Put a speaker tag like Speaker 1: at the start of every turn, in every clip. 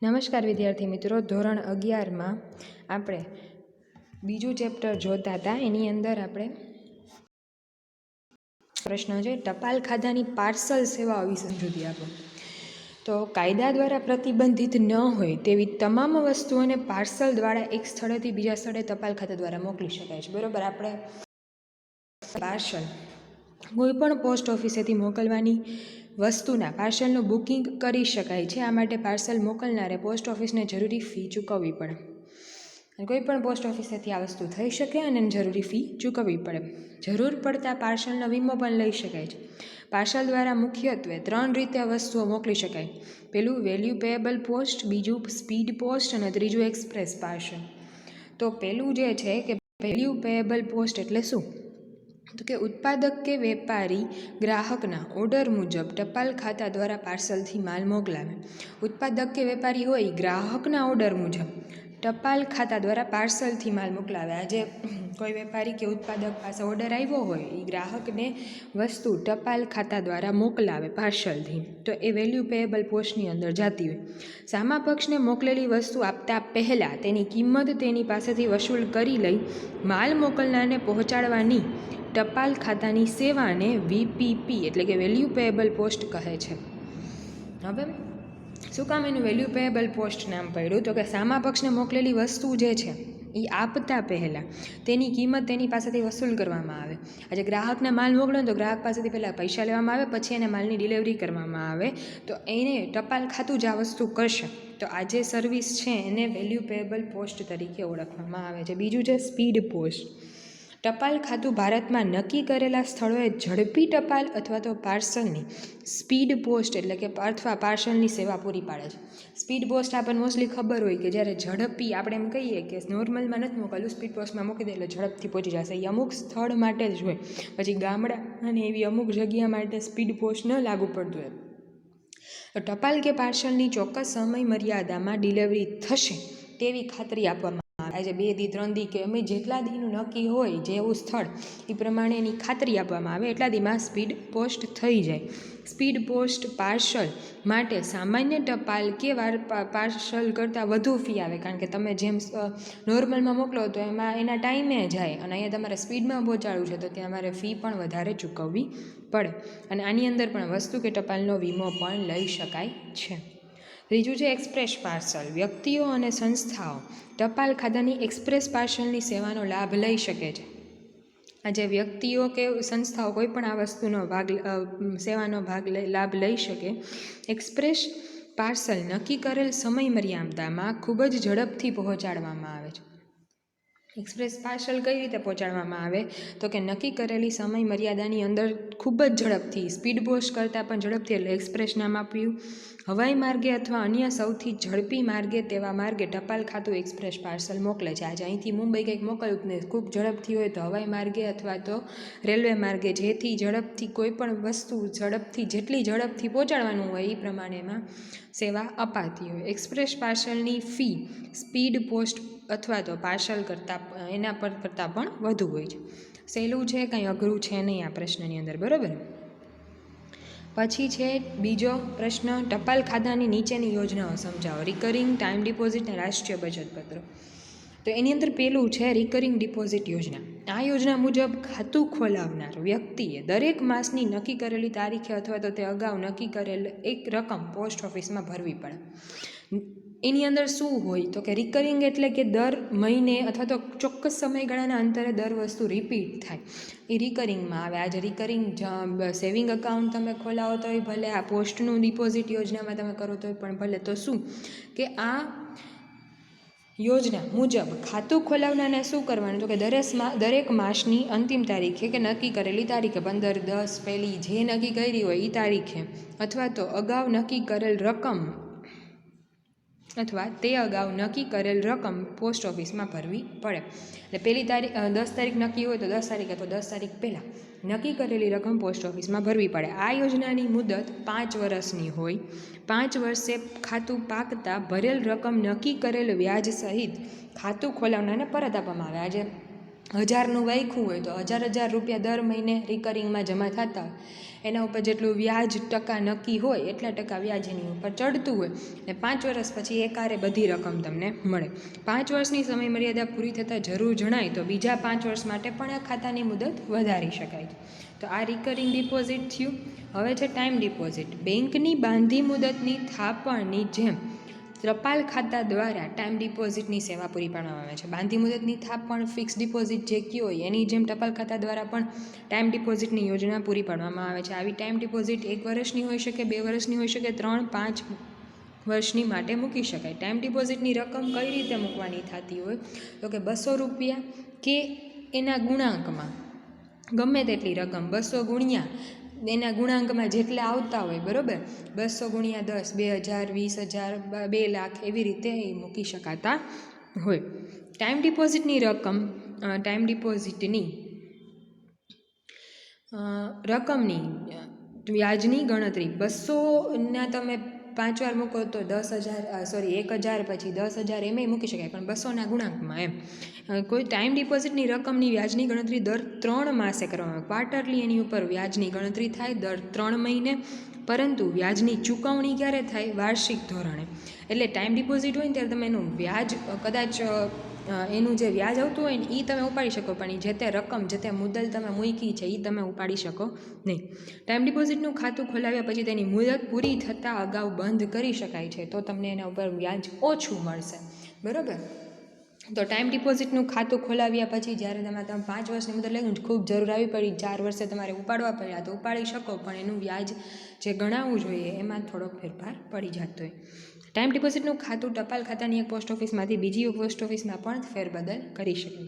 Speaker 1: નમસ્કાર વિદ્યાર્થી મિત્રો, ધોરણ 11માં આપણે બીજું ચેપ્ટર જોતા હતા. એની અંદર આપણે પ્રશ્ન છે ટપાલ ખાતાની પાર્સલ સેવાઓ વિશે સમજૂતી આપો. તો કાયદા દ્વારા પ્રતિબંધિત ન હોય તેવી તમામ વસ્તુઓને પાર્સલ દ્વારા એક સ્થળેથી બીજા સ્થળે ટપાલ ખાતા દ્વારા મોકલી શકાય છે. બરાબર, આપણે પાર્સલ કોઈ પણ પોસ્ટ ઓફિસેથી મોકલવાની વસ્તુના પાર્સલનું બુકિંગ કરી શકાય છે. આ માટે પાર્સલ મોકલનારે પોસ્ટ ઓફિસને જરૂરી ફી ચૂકવવી પડે. કોઈ પણ પોસ્ટ ઓફિસેથી આ વસ્તુ થઈ શકે અને જરૂરી ફી ચૂકવવી પડે. જરૂર પડતા પાર્સલનો વીમો પણ લઈ શકાય છે. પાર્સલ દ્વારા મુખ્યત્વે 3 રીતે વસ્તુઓ મોકલી શકાય. પહેલું વેલ્યુ પેએબલ પોસ્ટ, બીજું સ્પીડ પોસ્ટ અને ત્રીજું એક્સપ્રેસ પાર્સલ. તો પહેલું જે છે કે વેલ્યુ પેએબલ પોસ્ટ એટલે શું? તો કે ઉત્પાદક કે વેપારી ગ્રાહકના ઓર્ડર મુજબ ટપાલ ખાતા દ્વારા પાર્સલથી માલ મોકલાવે. ઉત્પાદક કે વેપારી હોય ગ્રાહકના ઓર્ડર મુજબ ટપાલ ખાતા દ્વારા પાર્સલથી માલ મોકલાવે. આજે કોઈ વેપારી કે ઉત્પાદક પાસે ઓર્ડર આવ્યો હોય એ ગ્રાહકને વસ્તુ ટપાલ ખાતા દ્વારા મોકલાવે પાર્સલથી, તો એ વેલ્યુ પેએબલ પોસ્ટની અંદર જતી હોય. સામા પક્ષને મોકલેલી વસ્તુ આપતા પહેલાં તેની કિંમત તેની પાસેથી વસૂલ કરી લઈ માલ મોકલનારને પહોંચાડવાની ટપાલ ખાતાની સેવાને વીપીપી એટલે કે વેલ્યુ પેએબલ પોસ્ટ કહે છે. હવે શું કામ એનું વેલ્યુ પેએબલ પોસ્ટ નામ પડ્યું? તો કે સામા પક્ષને મોકલેલી વસ્તુ જે છે એ આપતા પહેલાં તેની કિંમત તેની પાસેથી વસૂલ કરવામાં આવે. આજે ગ્રાહકને માલ મોકલો તો ગ્રાહક પાસેથી પહેલાં પૈસા લેવામાં આવે, પછી એને માલની ડિલિવરી કરવામાં આવે. તો એને ટપાલ ખાતું જ આ વસ્તુ કરશે. તો આ જે સર્વિસ છે એને વેલ્યુ પેએબલ પોસ્ટ તરીકે ઓળખવામાં આવે છે. બીજું છે સ્પીડ પોસ્ટ. ટપાલ ખાતું ભારતમાં નક્કી કરેલા સ્થળોએ ઝડપી ટપાલ અથવા તો પાર્સલની સ્પીડ પોસ્ટ એટલે કે અથવા પાર્સલની સેવા પૂરી પાડે છે. સ્પીડ પોસ્ટ આપણને મોસ્ટલી ખબર હોય કે જ્યારે ઝડપી આપણે એમ કહીએ કે નોર્મલમાં નથી મોકલવું, સ્પીડ પોસ્ટમાં મૂકી દે એટલે ઝડપથી પહોંચી જશે. એ અમુક સ્થળ માટે જ હોય. પછી ગામડા અને એવી અમુક જગ્યા માટે સ્પીડ પોસ્ટ ન લાગુ પડતું હોય. તો ટપાલ કે પાર્સલની ચોક્કસ સમય મર્યાદામાં ડિલિવરી થશે તેવી ખાતરી આપવામાં આજે 2 દી 3 દી કે અમે જેટલા દીનું નક્કી હોય જેવું સ્થળ એ પ્રમાણે એની ખાતરી આપવામાં આવે. એટલા દીમાં સ્પીડ પોસ્ટ થઈ જાય. સ્પીડ પોસ્ટ પાર્સલ માટે સામાન્ય ટપાલ કે પાર્સલ કરતાં વધુ ફી આવે, કારણ કે તમે જેમ નોર્મલમાં મોકલો તો એમાં એના ટાઈમે જાય અને અહીંયા તમારે સ્પીડમાં પહોંચાડવું છે તો ત્યાં તમારે ફી પણ વધારે ચૂકવવી પડે. અને આની અંદર પણ વસ્તુ કે ટપાલનો વીમો પણ લઈ શકાય છે. ત્રીજું છે એક્સપ્રેસ પાર્સલ. વ્યક્તિઓ અને સંસ્થાઓ ટપાલ ખાતાની એક્સપ્રેસ પાર્સલની સેવાનો લાભ લઈ શકે છે. આજે વ્યક્તિઓ કે સંસ્થાઓ કોઈ પણ આ વસ્તુનો સેવાનો લાભ લઈ શકે. એક્સપ્રેસ પાર્સલ નક્કી કરેલ સમય મર્યાદામાં ખૂબ જ ઝડપથી પહોંચાડવામાં આવે છે. એક્સપ્રેસ પાર્સલ કઈ રીતે પહોંચાડવામાં આવે? તો કે નક્કી કરેલી સમય મર્યાદાની અંદર ખૂબ જ ઝડપથી, સ્પીડ પોસ્ટ કરતાં પણ ઝડપથી, એટલે એક્સપ્રેસ નામ આપ્યું. હવાઈ માર્ગે અથવા અન્ય સૌથી ઝડપી માર્ગે તેવા માર્ગે ટપાલ ખાતું એક્સપ્રેસ પાર્સલ મોકલે છે. આજે અહીંથી મુંબઈ કંઈક મોકલવું ને ખૂબ ઝડપથી હોય તો હવાઈ માર્ગે અથવા તો રેલવે માર્ગે, જેથી ઝડપથી કોઈ પણ વસ્તુ જેટલી ઝડપથી પહોંચાડવાનું હોય એ પ્રમાણેમાં સેવા અપાતી હોય. એક્સપ્રેસ પાર્સલની ફી સ્પીડ પોસ્ટ અથવા તો પાર્સલ કરતાં એના પર કરતાં પણ વધુ હોય છે. સહેલું છે, કંઈ અઘરું છે નહીં આ પ્રશ્નની અંદર, બરાબર. પછી છે બીજો પ્રશ્ન, ટપાલ ખાતાની નીચેની યોજનાઓ સમજાવો. રિકરિંગ, ટાઈમ ડિપોઝિટ અને રાષ્ટ્રીય બચત પત્ર. તો એની અંદર પહેલું છે રિકરિંગ ડિપોઝિટ યોજના. આ યોજના મુજબ ખાતું ખોલાવનાર વ્યક્તિએ દરેક માસની નક્કી કરેલી તારીખે અથવા તો તે અગાઉ નક્કી કરેલ એક રકમ પોસ્ટ ઓફિસમાં ભરવી પડે. એની અંદર શું હોય તો કે રિકરિંગ એટલે કે દર મહિને અથવા તો ચોક્કસ સમયગાળાના અંતરે દર વસ્તુ રિપીટ થાય એ રિકરિંગમાં આવે. આજે રિકરિંગ સેવિંગ એકાઉન્ટ તમે ખોલાવો તોય ભલે, આ પોસ્ટનું ડિપોઝિટ યોજનામાં તમે કરો તોય પણ ભલે. તો શું કે આ યોજના મુજબ ખાતું ખોલાવનારને શું કરવાનું તો કે દરેક માસની અંતિમ તારીખે કે નક્કી કરેલી તારીખે 15, 10 પહેલી જે નક્કી કરી હોય એ તારીખે અથવા તો અગાઉ નક્કી કરેલ રકમ અથવા તે અગાઉ નક્કી કરેલ રકમ પોસ્ટ ઓફિસમાં ભરવી પડે. એટલે પહેલી તારીખ 10 તારીખ નક્કી હોય તો 10 તારીખ અથવા 10 તારીખ પહેલાં નક્કી કરેલી રકમ પોસ્ટ ઓફિસમાં ભરવી પડે. આ યોજનાની મુદત 5 વર્ષની હોય. 5 વર્ષે ખાતું પાકતા ભરેલ રકમ નક્કી કરેલ વ્યાજ સહિત ખાતું ખોલાવનારને પરત આપવામાં આવે. આજે 1000નું વાયખું હોય તો 1000 રૂપિયા દર મહિને રિકરિંગમાં જમા થતા હોય, એના ઉપર જેટલું વ્યાજ ટકા નક્કી હોય એટલા ટકા વ્યાજ એની ઉપર ચડતું હોય ને 5 વર્ષ પછી એકારે બધી રકમ તમને મળે. 5 વર્ષની સમયમર્યાદા પૂરી થતાં જરૂર જણાય તો બીજા 5 વર્ષ માટે પણ આ ખાતાની મુદત વધારી શકાય. તો આ રિકરિંગ ડિપોઝિટ થયું. હવે છે ટાઈમ ડિપોઝિટ. બેંકની બાંધી મુદતની થાપણની જેમ ટપાલ ખાતા દ્વારા ટાઈમ ડિપોઝિટની સેવા પૂરી પાડવામાં આવે છે. બાંધી મુદતની થાપણ ફિક્સ ડિપોઝિટ જે કયો હોય એની જેમ ટપાલ ખાતા દ્વારા પણ ટાઈમ ડિપોઝિટની યોજના પૂરી પાડવામાં આવે છે. આવી ટાઈમ ડિપોઝિટ 1 વર્ષની હોઈ શકે, 2 વર્ષની હોઈ શકે, 3-5 વર્ષની માટે મૂકી શકાય. ટાઈમ ડિપોઝિટની રકમ કઈ રીતે મૂકવાની થતી હોય તો કે 200 રૂપિયા કે એના ગુણાંકમાં ગમે તેટલી રકમ 200 ગુણ્યા એના ગુણાંકમાં જેટલા આવતા હોય, બરાબર, 200 ગુણ્યા 10, 2000, 20000, 2 લાખ એવી રીતે એ મૂકી શકાતા હોય. ટાઈમ ડિપોઝિટની રકમની વ્યાજની ગણતરી 200ના તમે 5 વાર મૂકો તો 1000 પછી 10,000 એમ મૂકી શકાય, પણ 200ના ગુણાંકમાં એમ. કોઈ ટાઈમ ડિપોઝિટની રકમની વ્યાજની ગણતરી દર 3 માસે કરવામાં આવે. ક્વાર્ટરલી એની ઉપર વ્યાજની ગણતરી થાય દર 3 મહિને, પરંતુ વ્યાજની ચૂકવણી ક્યારે થાય? વાર્ષિક ધોરણે. એટલે ટાઈમ ડિપોઝિટ હોય ને ત્યારે તમે એનું વ્યાજ કદાચ એનું જે વ્યાજ આવતું હોય ને એ તમે ઉપાડી શકો, પણ જે તે રકમ જે તે મુદ્દલ તમે મૂકી છે એ તમે ઉપાડી શકો નહીં. ટાઈમ ડિપોઝિટનું ખાતું ખોલાવ્યા પછી તેની મુદત પૂરી થતાં અગાઉ બંધ કરી શકાય છે, તો તમને એના ઉપર વ્યાજ ઓછું મળશે, બરાબર. તો ટાઈમ ડિપોઝિટનું ખાતું ખોલાવ્યા પછી જ્યારે તમે 5 વર્ષની મુદત લઈ ખૂબ જરૂર આવી પડી, 4 વર્ષે તમારે ઉપાડવા પડ્યા તો ઉપાડી શકો, પણ એનું વ્યાજ જે ગણાવવું જોઈએ એમાં થોડોક ફેરફાર પડી જતો હોય. ટાઈમ ડિપોઝિટનું ખાતું ટપાલ ખાતાની એક પોસ્ટ ઓફિસમાંથી બીજી પોસ્ટ ઓફિસમાં પણ ફેરબદલ કરી શકાય.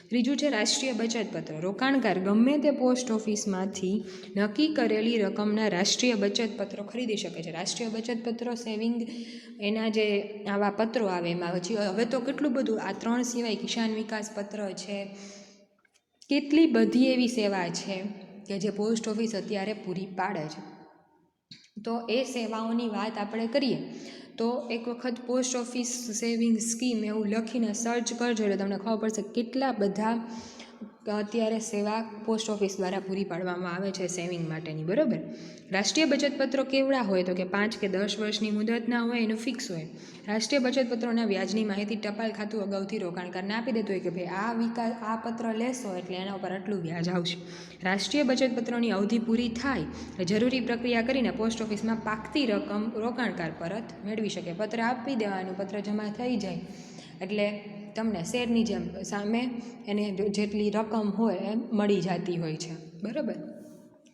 Speaker 1: ત્રીજું છે રાષ્ટ્રીય બચત પત્ર. રોકાણકાર ગમે તે પોસ્ટ ઓફિસમાંથી નક્કી કરેલી રકમના રાષ્ટ્રીય બચત પત્રો ખરીદી શકે છે. રાષ્ટ્રીય બચત પત્રો, સેવિંગ, એના જે આવા પત્રો આવે એમાં હવે તો કેટલું બધું, આ 3 સિવાય કિસાન વિકાસ પત્ર છે, કેટલી બધી એવી સેવા છે કે જે પોસ્ટ ઓફિસ અત્યારે પૂરી પાડે છે. તો એ સેવાઓની વાત આપણે કરીએ તો એક વખત પોસ્ટ ઓફિસ સેવિંગ સ્કીમ એવું લખીને સર્ચ કરજો એટલે તમને ખબર પડશે કેટલા બધા અત્યારે સેવા પોસ્ટ ઓફિસ દ્વારા પૂરી પાડવામાં આવે છે સેવિંગ માટેની, બરાબર. રાષ્ટ્રીય બચત પત્રો કેવડા હોય તો કે 5 કે 10 વર્ષની મુદતના હોય, એનું ફિક્સ હોય. રાષ્ટ્રીય બચત પત્રોના વ્યાજની માહિતી ટપાલ ખાતું અગાઉથી રોકાણકારને આપી દેતું હોય કે ભાઈ આ પત્ર લેશો એટલે એના ઉપર આટલું વ્યાજ આવશે. રાષ્ટ્રીય બચત પત્રોની અવધિ પૂરી થાય જરૂરી પ્રક્રિયા કરીને પોસ્ટ ઓફિસમાં પાકતી રકમ રોકાણકાર પરત મેળવી શકે. પત્ર આપી દેવાનું, પત્ર જમા થઈ જાય એટલે તમને શેરની જેમ સામે એને જેટલી રકમ હોય એમ મળી જતી હોય છે, બરાબર.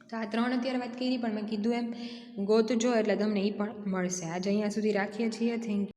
Speaker 1: તો આ 3 અત્યારે વાત કરી, પણ મેં કીધું એમ ગોતજો એટલે તમને એ પણ મળશે. આજે અહીંયા સુધી રાખીએ છીએ. Thank you.